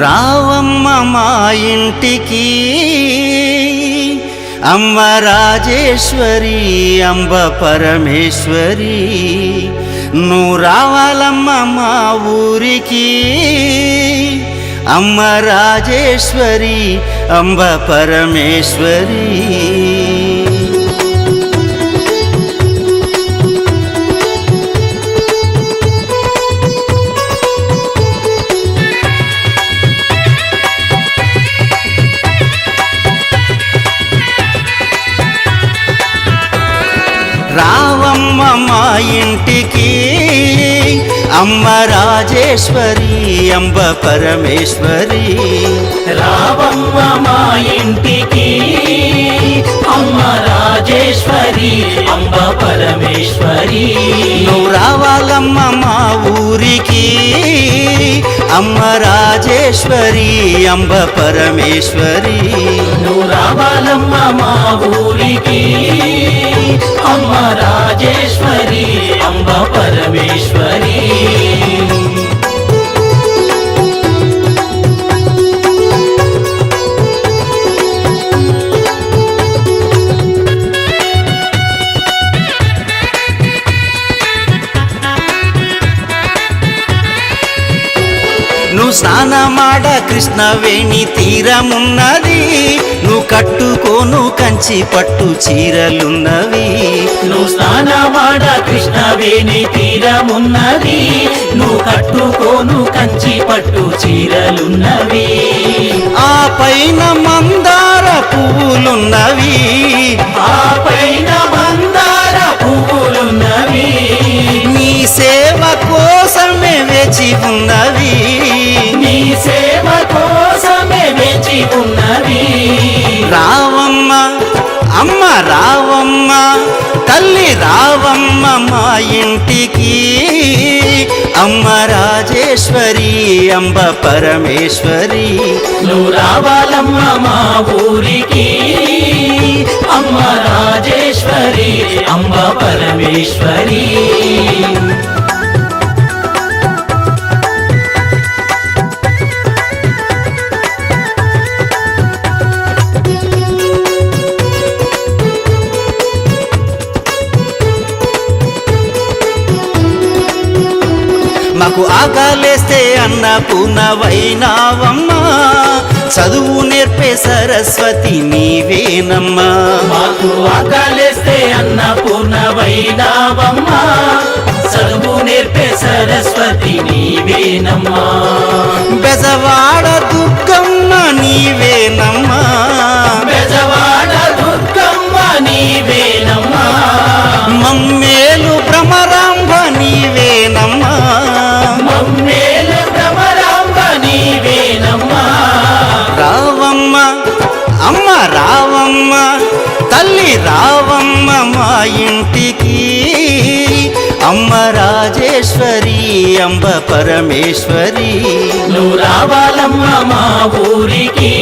రావమ్మ మా ఇంటికి అమ్మ రాజేశ్వరి అంబ పరమేశ్వరి నువ్వు రావాలమ్మ మా ఊరికి అమ్మ రాజేశ్వరి అంబ పరమేశ్వరి రావమ్మ మా ఇంటికి అమ్మ రాజేశ్వరి అంబ పరమేశ్వరి రావమ్మ మా ఇంటికి అమ్మ రాజేశ్వరి అంబ పరమేశ్వరి నువ్వు రావాలమ్మ మా ఊరికి అమ్మ రాజేశ్వరి అంబ పరమేశ్వరి నువ్వు రావాలమ్మ మా ఊరికి అమ్మ రాజేశ్వరి అంబ పరమేశ్వరి నువ్వు స్నానమాడ కృష్ణవేణి తీరమున్నది నువ్వు కట్టుకోను కంచి పట్టు చీరలున్నవి నువ్వు స్నానమాడ కృష్ణవేణి తీరమున్నది నువ్వు కట్టుకోను కంచి పట్టు చీరలున్నవి ఆ పైన మందార పువ్వులున్నవి ఆ పైన మందార పువ్వులున్నవి నీ సేవ కోసమే వేచి ఉన్నవి నీ సేవ కోసమే వేచి ఉన్నవి రావమ్మ అమ్మ రావమ్మ తల్లి రావమ్మ మా ఇంటికి అమ్మ రాజేశ్వరి అంబ పరమేశ్వరి నువ్వు రావాలమ్మ మా ఊరికి అమ్మ రాజేశ్వరి అంబ పరమేశ్వరి మాకు ఆకలేస్తే అన్నపూర్ణవైనావమ్మా చదువు నేర్పే సరస్వతి నీవేనమ్మా మాకు ఆకలేస్తే అన్నపూర్ణవైనావమ్మా చదువు నేర్పే సరస్వతి నీవేనమ్మా బెజవాడ దుర్గమ్మ నీవేనమ్మా బెజవాడ దుర్గమ్మ నీవేనమ్మా మమ్మేలు భ్రమరాంబ నీవేనమ్మా మమ్మేలు భ్రమరాంబ నీవేనమ్మా రావమ్మ అమ్మ రావమ్మ తల్లి రావమ్మ మా ఇంటికి అమ్మ రాజేశ్వరి అంబ పరమేశ్వరి నువ్వు రావాలమ్మ మా ఊరికి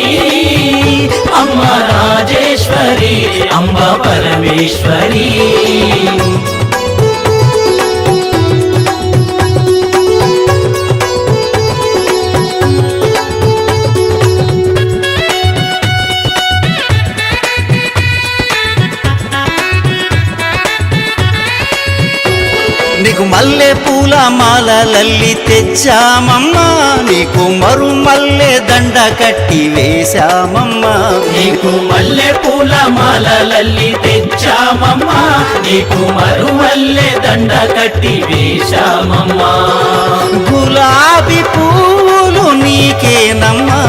అమ్మ రాజేశ్వరి అంబ పరమేశ్వరి నీకు మల్లె పూల మాలలల్లి తెచ్చామమ్మా నీకు మరుమల్లె దండ కట్టి వేశామమ్మా నీకు మల్లె పూల మాలలల్లి తెచ్చామమ్మా నీకు మరుమల్లె దండ కట్టి వేశామమ్మా గులాబీ పువ్వులు నీకేనమ్మా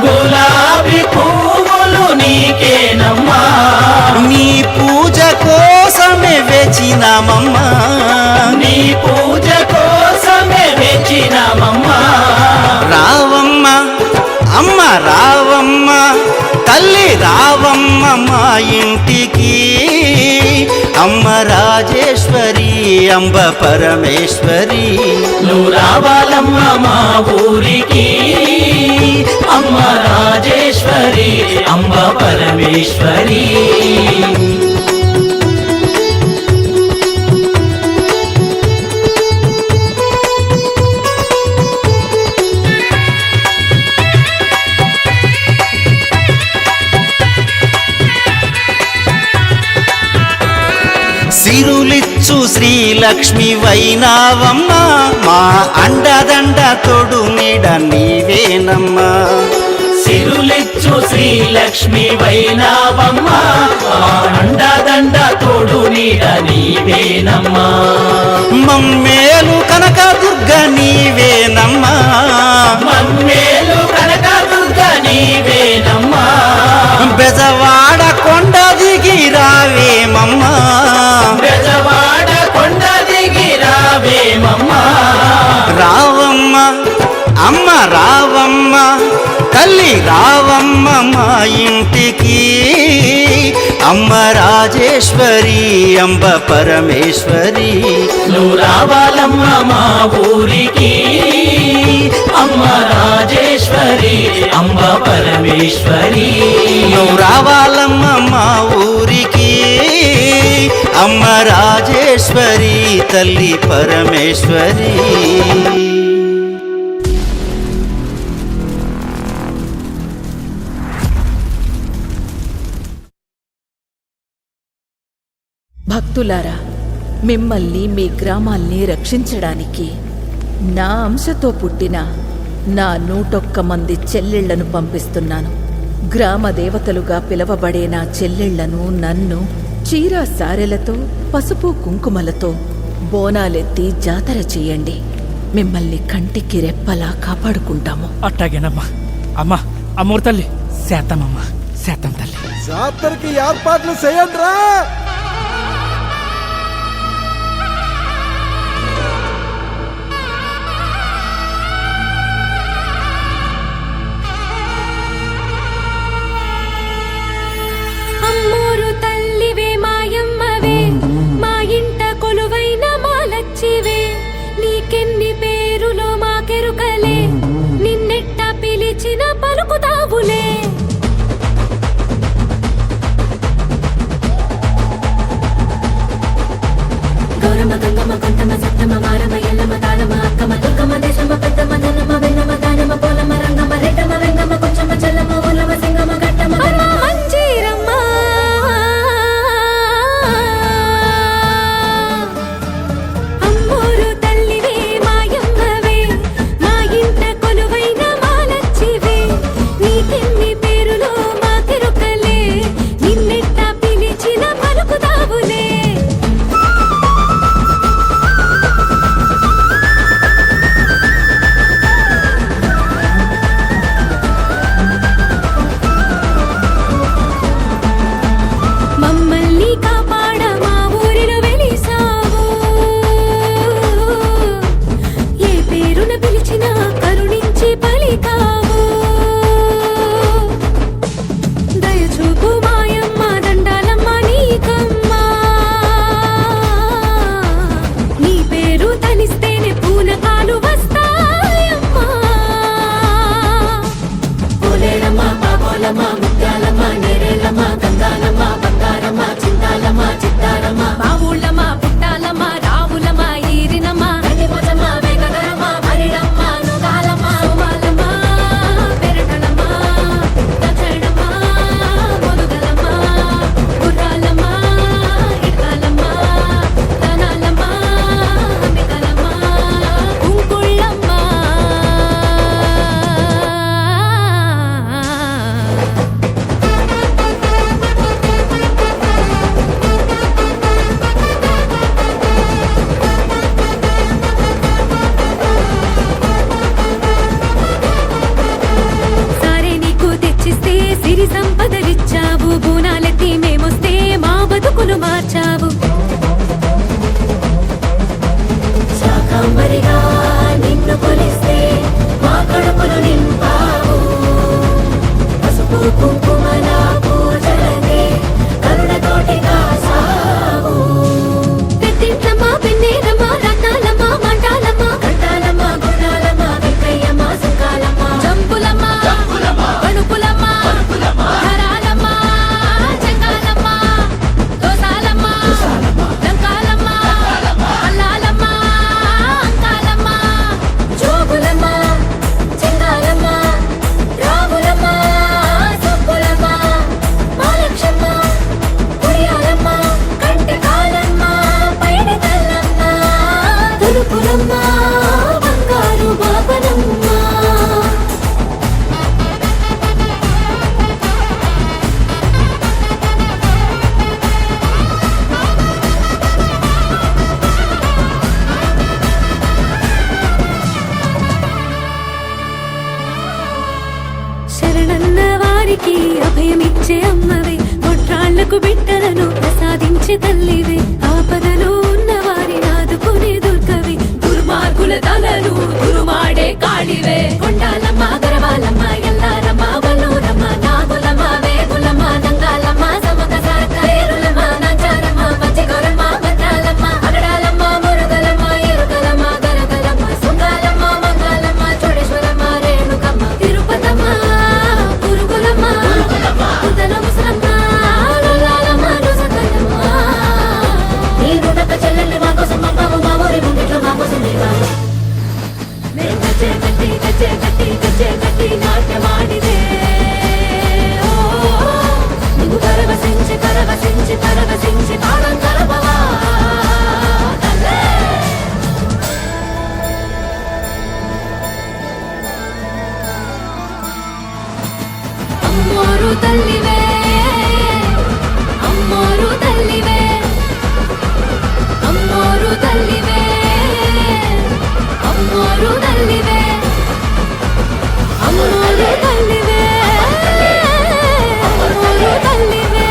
గులాబీ పువ్వులు నీకేనమ్మా నీ పూజ కోసమే వేచినామమ్మా నీ పూజ కోసమే వేచినామమ్మా రావమ్మ అమ్మ రావమ్మ తల్లి రావమ్మ మా ఇంటికి అమ్మ రాజేశ్వరి అంబ పరమేశ్వరి నువ్వు రావాలమ్మ మా ఊరికి అమ్మ రాజేశ్వరి అంబ పరమేశ్వరి శ్రీలక్ష్మి వైనావమ్మా మా అండదండ తోడు నీడ నీవేనమ్మా సిరులిచ్చు శ్రీలక్ష్మి వైనావమ్మా అండదండ తోడు నీడ నీవేనమ్మా మమ్మేలు కనక దుర్గ నీవేనమ్మా మమ్మేలు కనక దుర్గ నీవేనమ్మా బెజవాడ కొండ దిగి రావేమమ్మా బెజవాడ కొండ దిగి రావేమమ్మా రావమ్మ అమ్మ రావమ్మ తల్లి రావమ్మ మా ఇంటికి అమ్మ రాజేశ్వరి అంబ పరమేశ్వరి నువ్వు రావాలమ్మ మా ఊరికి అమ్మ రాజేశ్వరి అంబ పరమేశ్వరి నువ్వు రావాలమ్మ మా ఊరికి అమ్మ రాజేశ్వరి తల్లి పరమేశ్వరి భక్తులారా, మిమ్మల్ని మీ గ్రామాల్ని రక్షించడానికి నా అంశతో పుట్టిన నా 101 మంది చెల్లెళ్లను పంపిస్తున్నాను. గ్రామ దేవతలుగా పిలవబడే నా చెల్లెళ్లను నన్ను చీర సారెలతో పసుపు కుంకుమలతో బోనాలెత్తి జాతర చెయ్యండి. మిమ్మల్ని కంటికి రెప్పలా కాపాడుకుంటాము. అట్టాగేనమ్మా. అమ్మా అమ్మోరు తల్లి శాతమమ్మా, శాతం తల్లి. జాతరకి ఏర్పాట్లు చేయండి. అమ్మోరు తల్లివే మాయమ్మవే, మా ఇంట కొలువైన మాలచ్చివే, నీకెన్ని పేరులో మాకెరుకలే, నిన్నెట్ట పిలిచిన పలుకుతావులే. గౌరమ్మ గంగమ్మ కొంటమ్మ సత్తమ్మ మారమ్మ ఎల్లమ్మ తాళమ్మ అక్కమ్మ దుర్గమ్మ దేశమ్మ పెద్దమ్మ ధనమ్మ వెన్నమ్మ దానమ్మ పోలమ్మ రంగమ్మ రెడ్డమ్మ వెంగమ్మ కొంచెమ్మ చెల్లమ్మ ఊలమ్మ సింగమ్మ గట్టమ్మ మంజీరమ్మ. అమ్మోరు తల్లివే మాయమ్మవే, మా ఇంట కొలువైన మాలచ్చివే, నీకెన్ని పేరులో మాకెరుకలే, నిన్నెట్ట పిలిచిన పలుకుతావులే. మమ్మల్ని కాపాడ మా ఊరిలో వెలిసావు, ఏ పేరున పిలిచినా కరుణించి పలికావు. దయచూపు మాయమ్మ దండాలమ్మ నీకమ్మా, నీ పేరు తలిస్తేనే పూనకాలు వస్తాయమ్మా. పోలేరమ్మ పాపోలమ్మ ముత్యాలమ్మ నేరేలమ్మ గంగాలమ్మ బంగారమ్మ చింతాలమ్మ చిత్తారమ్మ బావులమ్మ పుట్టాలమ్మ రావులమ్మ ఈరినమ్మ గడిపోచమ్మ వేగగరమ్మ మరిడమ్మ నుగాలమ్మ సోమాలమ్మ పెరటలమ్మ దక్షిణమ్మ మొదుగలమ్మ గుర్రాలమ్మ ఇడ్కాలమ్మ ధనాలమ్మ అంబికలమ్మ కుంకుళ్ళమ్మ. సారే నీకు తెచ్చిస్తే సిరి సంపదలిచ్చావు, బోనాలెత్తి మేమొస్తే మా బతుకులు మార్చావు. శాకంబరిగా నిన్ను కొలిస్తే మా కడుపులు నింపావు, పసుపు కుంకుమల పూజలకే కరుణతోటి కాసావు. పెద్దింట్లమ్మ పెన్నేరమ్మ రత్నాలమ్మ మంటాలమ్మ కట్టాలమ్మ గుణాలమ్మ వెంకయ్యమ్మ సుంకాలమ్మ జంపులమ్మ కణుపులమ్మ ధరాలమ్మ చెంగాలమ్మ దోసాలమ్మ లంకాలమ్మ అల్లాలమ్మ అంకాలమ్మ జోగులమ్మ చెంగాలమ్మ రాములమ్మ సొప్పులమ్మ బంగారు బాబనమ్మ. శరణన్న వారికి అభయమిచ్చే అమ్మవే, కొట్రాళ్లకు బిడ్డలను ప్రసాదించే తల్లివే, ఆపదలో ఉన్న వారి ఆదుకునే దుర్గవే, దుర్మార్గుల తలను దురుమాడే కాళివే. కొండాలమ్మ గరవాలమ్మ ఎల్లారమ్మ వల్లూరమ్మ నాగులమ్మ వేగులమ్మ నంగాలమ్మ సమక సారేరులమ్మ నాచారమ్మ మధ్యగౌరమ్మ భద్రాలమ్మ అగడాలమ్మ మురుగలమ్మ ఎరుగలమ్మ గరగలమ్మ సుంగాలమ్మ మంగాలమ్మ చోడేశ్వరమ్మ రేణుకమ్మ తిరుపతమ్మ పురుగులమ్మ ఉదల ముసలమ్మ లొల్లాలమ్మ రుసకలమ్మ. నీ రుణక చెల్లెల్ని మా కోసం పంపావు, మా ఊరి ముంగిట్లో మా కోసం నీవావు. నేను గజ్జె కట్టి గజ్జె కట్టి గజ్జె కట్టి నాట్యమాడిదే, నువ్వు పరవశించి పరవశించి పరవశించి తాళం కలపవా తల్లే. అమ్మోరు తల్లివే, అమ్మోరు తల్లివే, అమ్మోరు తల్లివే, అమ్మోరు తల్లివే, అమ్మోరు తల్లివే, అమ్మోరు తల్లివే.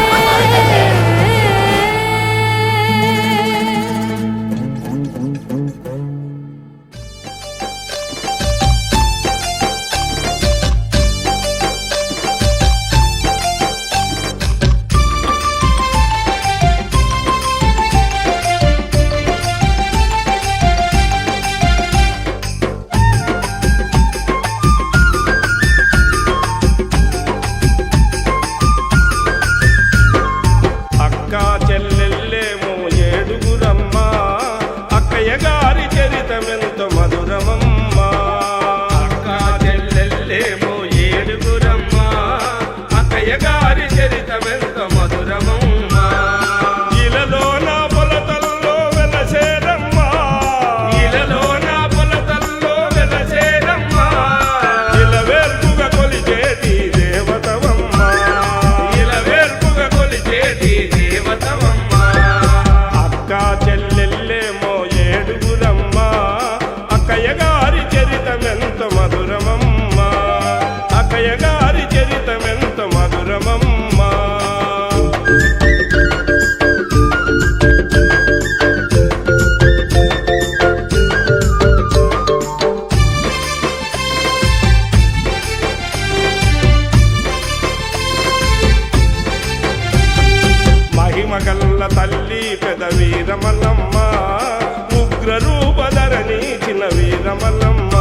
అక్క చెల్లెళ్ళేమో ఏడుగురమ్మ, అక్కయ్య గారి చరితమెంతో మధురమమ్మ. అక్క చెల్లెళ్ళేమో ఏడుగురమ్మ, అక్కయ్య గారి చరితమెంతో మధురమమ్మ. ఇలలో నా పొలతల్లో వెలసేరమ్మ, ఇలలో నా పొలతల్లో వెలసేరమ్మ, ఇలవేర్పుగా కొలిచేటి దేవతవమ్మ, ఇలవేర్పుగా కొలిచేటి దేవతవమ్మ. అక్క చెల్లెళ్ళేమో ఏడుగురమ్మ, అక్కయ్య గారి చరితమెంతో మధురమమ్మ, అక్కయ్య గారి చరితమెంతో మధురమమ్మ. మహిమగల్ల తల్లి పెద వీరమల్లమ్మ, ఉగ్ర రూపధరణి చిన్న వీరమల్లమ్మ.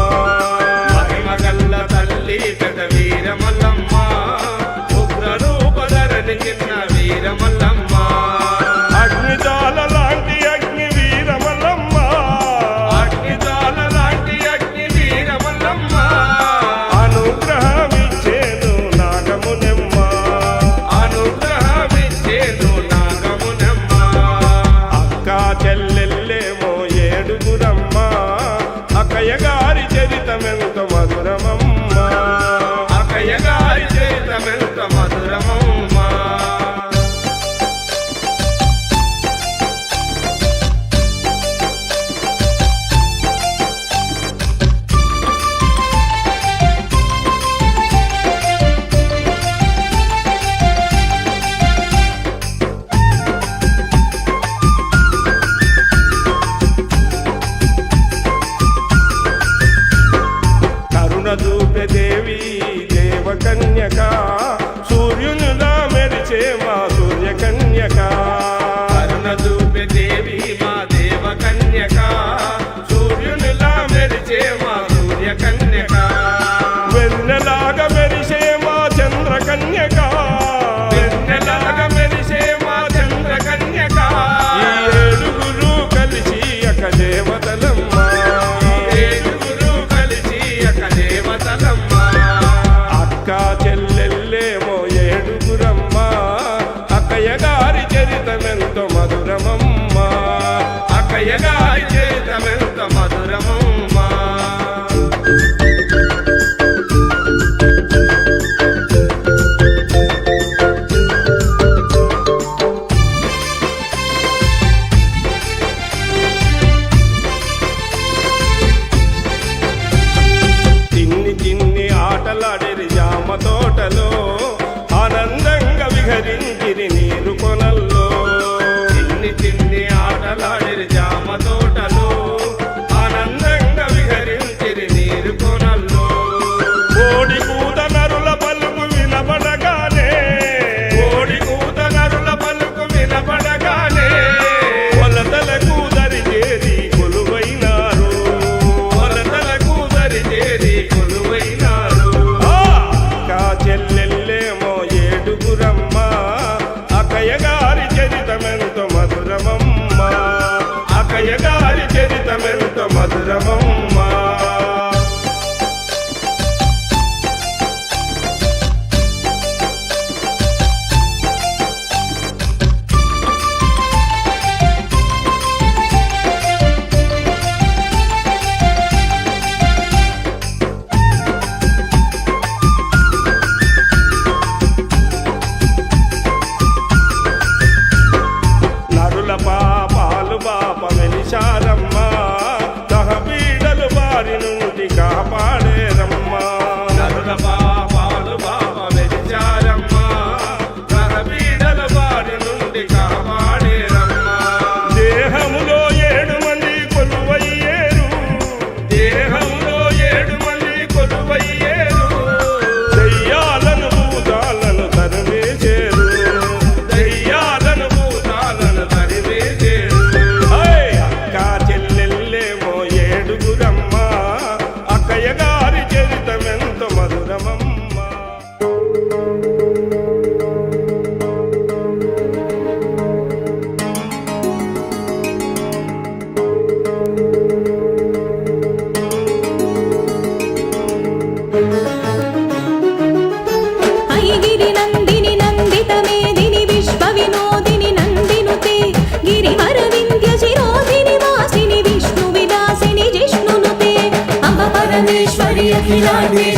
మహిమగల్ల తల్లి పెద వీరమల్లమ్మ, ఉగ్ర రూపధరణి చిన్న వీరమల్లమ్మ. అగ్నిజాల లాంటి అగ్ని వీరమల్లమ్మ, అగ్నిజాల లాంటి అగ్ని వీరమల్లమ్మ. అనుగ్రహమిచ్చేను నాగమునెమ్మ, అనుగ్రహమిచ్చేను నాగమునెమ్మ. అక్క చెల్లెళ్ళేమో ఏడుగురమ్మ, అక్కయ్య గారి చరితమెంతో మధురమమ్మ, అక్కయ్య గారి చరితమెంతో మధురమమ్మ. కరుణ చూపే దేవి దేవకన్యక, సూర్యునిలా మెరిచే మా సూర్యకన్యక. కరుణ చూపే దేవి మా దేవకన్యక, సూర్యునిలా మెరిచే మా సూర్యకన్యక. వెన్నెలాగా మెరిసే మా చంద్రకన్యక, వెన్నెలాగా మెరిసే మా చంద్రకన్యక. ఈ ఏడుగురు కలిసి అక దేవతలమ్మ, ఏడుగురు కలిసి అక దేవతలమ్మ. అక్క చెల్లెళ్ళేమో ఏడుగురమ్మ, అక్కయ్య గారి చరితమెంతో మధురమమ్మ, అక్కయ్య గారి చరితమెంతో మధురమమ్మ. తోటలో ఆనందంగా విహరించిరి నీరు కొనల్లో చిన్ని చిన్ని ఆటలాడిరి జామ తోటలో ఆనందంగా విహరించిరి నీరు కొనల్లో కోడి కూత నరుల పలుకు వినబడగానే కోడి కూత నరుల పలుకు వినబడగానే కొలతలకు దరిచేరి కొలువైనారు కొలతలకు దరిచేరి కొలువైనారు కా చెల్లెల్లేమో ఏడుగురమ్మ అక్కయ్య గారి చరితమెంతో మధురమమ్మ అక్కయ్య గారి చరితమెంతో మధురమమ్మ నరుల పాపాలు బాప వెలిశారమ్మ దహబీడలు బారి నుండి కాపాడేరమ్మ నరుల పాపాలు బాప వెలిశారమ్మ దహబీడలు బారి నుండి కాపాడేరమ్మ దేహములో 7 మంది కొలువయ్యేరు దేహములో 7 మంది కొలువయ్యేరు దయ్యాలను భూతాలను తరిమేసేరు దయ్యాలను భూతాలను తరిమేసేరు అక్కా చెల్లెల్లేమో ఏడుగురమ్మ అక్కయ్య గారి చరితమెంతో మధురమమ్మ ఐగిరి నందిని నందిత మేదిని విశ్వ వినోదిని నందినుతే గిరివర వింధ్య శిరోధిని వాసిని విష్ణు విలాసిని జిష్ణునుతే అంబ పరమేశ్వరి అఖిలాండే